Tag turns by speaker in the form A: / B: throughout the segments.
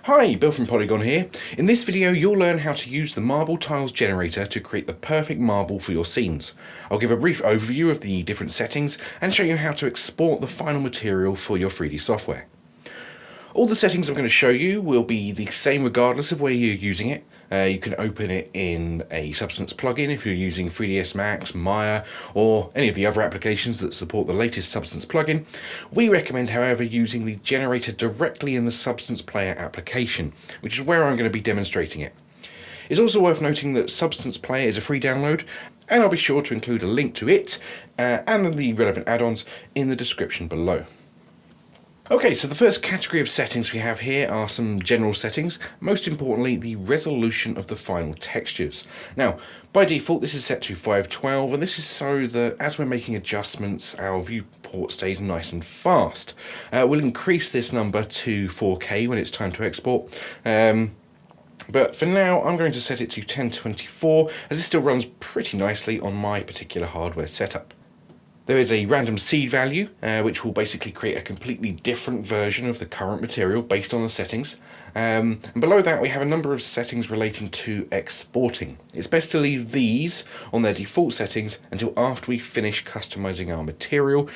A: Hi, Bill from Poliigon here. In this video you'll learn how to use the marble tiles generator to create the perfect marble for your scenes. I'll give a brief overview of the different settings and show you how to export the final material for your 3D software. All the settings I'm going to show you will be the same regardless of where you're using it. You can open it in a Substance plugin if you're using 3ds Max, Maya, or any of the other applications that support the latest Substance plugin. We recommend, however, using the generator directly in the Substance Player application, which is where I'm going to be demonstrating it. It's also worth noting that Substance Player is a free download, and I'll be sure to include a link to it and the relevant add-ons in the description below. Okay, so the first category of settings we have here are some general settings, most importantly the resolution of the final textures. Now, by default this is set to 512, and this is so that as we're making adjustments our viewport stays nice and fast. We'll increase this number to 4K when it's time to export. But for now I'm going to set it to 1024 as this still runs pretty nicely on my particular hardware setup. There is a random seed value, which will basically create a completely different version of the current material based on the settings. And below that we have a number of settings relating to exporting. It's best to leave these on their default settings until after we finish customizing our material,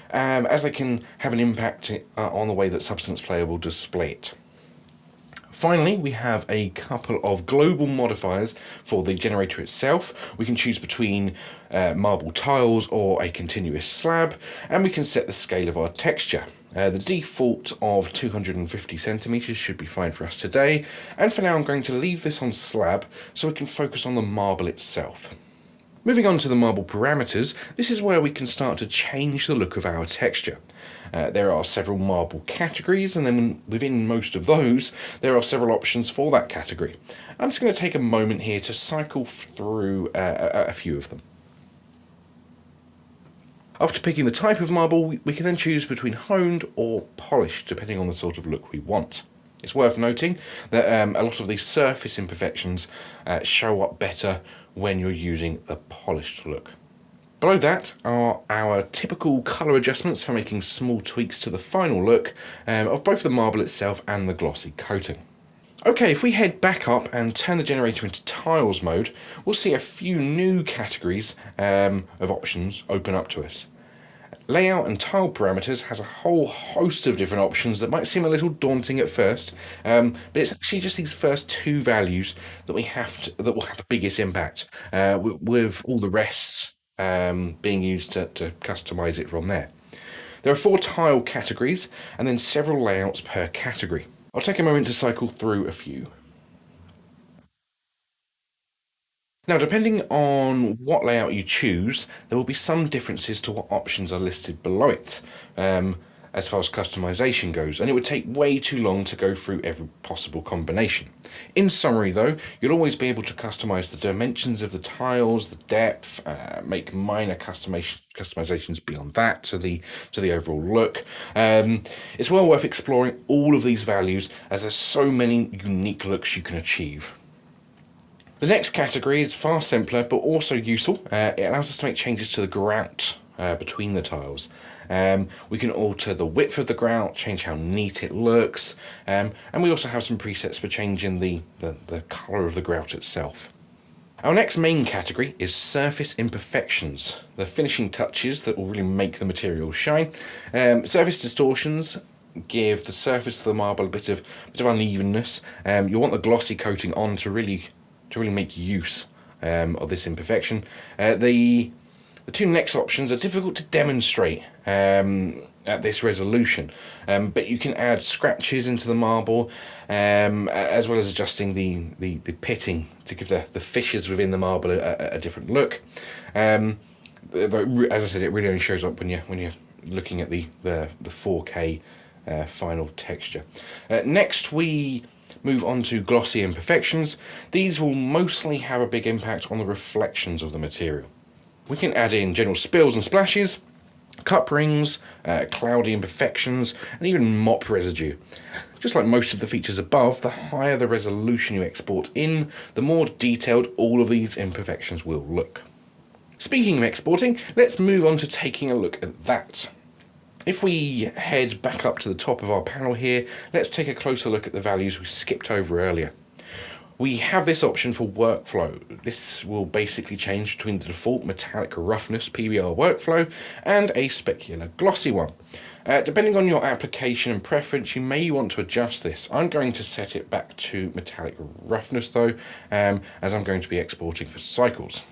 A: as they can have an impact on the way that Substance Player will display it. Finally, we have a couple of global modifiers for the generator itself. We can choose between marble tiles or a continuous slab, and we can set the scale of our texture. The default of 250 centimeters should be fine for us today, and for now I'm going to leave this on slab so we can focus on the marble itself. Moving on to the marble parameters, this is where we can start to change the look of our texture. There are several marble categories, and then within most of those there are several options for that category. I'm just going to take a moment here to cycle through a few of them. After picking the type of marble, we can then choose between honed or polished depending on the sort of look we want. It's worth noting that a lot of these surface imperfections show up better when you're using the polished look. Below that are our typical colour adjustments for making small tweaks to the final look of both the marble itself and the glossy coating. Okay, if we head back up and turn the generator into tiles mode, we'll see a few new categories of options open up to us. Layout and tile parameters has a whole host of different options that might seem a little daunting at first, but it's actually just these first two values that will have the biggest impact, with all the rest being used to customize it from there. There are 4 tile categories and then several layouts per category. I'll take a moment to cycle through a few. Now, depending on what layout you choose, there will be some differences to what options are listed below it, as far as customization goes, and it would take way too long to go through every possible combination. In summary though, you'll always be able to customize the dimensions of the tiles, the depth, make minor customizations beyond that to the overall look. It's well worth exploring all of these values as there's so many unique looks you can achieve. The next category is far simpler but also useful. It allows us to make changes to the grout between the tiles. We can alter the width of the grout, change how neat it looks, and we also have some presets for changing the colour of the grout itself. Our next main category is surface imperfections, the finishing touches that will really make the material shine. Surface distortions give the surface of the marble a bit of unevenness. You want the glossy coating on to really make use of this imperfection. The 2 next options are difficult to demonstrate at this resolution, but you can add scratches into the marble, as well as adjusting the pitting to give the fissures within the marble a different look. As I said, it really only shows up when you're looking at the 4K final texture. Next we move on to glossy imperfections. These will mostly have a big impact on the reflections of the material. We can add in general spills and splashes, cup rings, cloudy imperfections, and even mop residue. Just like most of the features above, the higher the resolution you export in, the more detailed all of these imperfections will look. Speaking of exporting, let's move on to taking a look at that. If we head back up to the top of our panel here, let's take a closer look at the values we skipped over earlier. We have this option for workflow. This will basically change between the default metallic roughness PBR workflow and a specular glossy one. Depending on your application and preference, you may want to adjust this. I'm going to set it back to metallic roughness though, as I'm going to be exporting for cycles.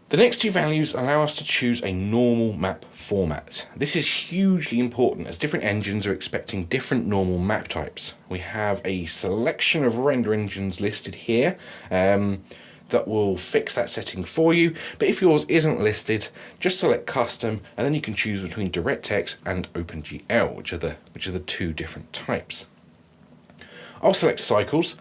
A: The next two values allow us to choose a normal map format. This is hugely important as different engines are expecting different normal map types. We have a selection of render engines listed here that will fix that setting for you, but if yours isn't listed, just select custom and then you can choose between DirectX and OpenGL, which are the two different types. I'll select cycles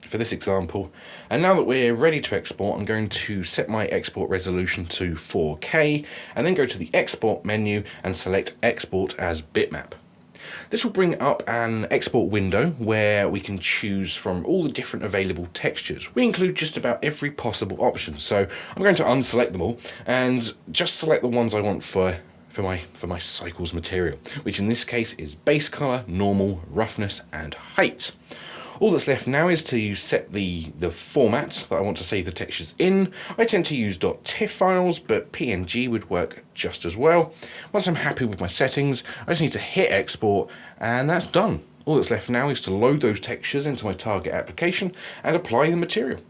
A: for this example, and now that we're ready to export, I'm going to set my export resolution to 4K and then go to the export menu and select export as bitmap. This will bring up an export window where we can choose from all the different available textures. We include just about every possible option, so I'm going to unselect them all and just select the ones I want for my cycles material, which in this case is base color, normal, roughness and height. All that's left now is to set the format that I want to save the textures in. I tend to use .tiff files, but PNG would work just as well. Once I'm happy with my settings, I just need to hit export, and that's done. All that's left now is to load those textures into my target application and apply the material.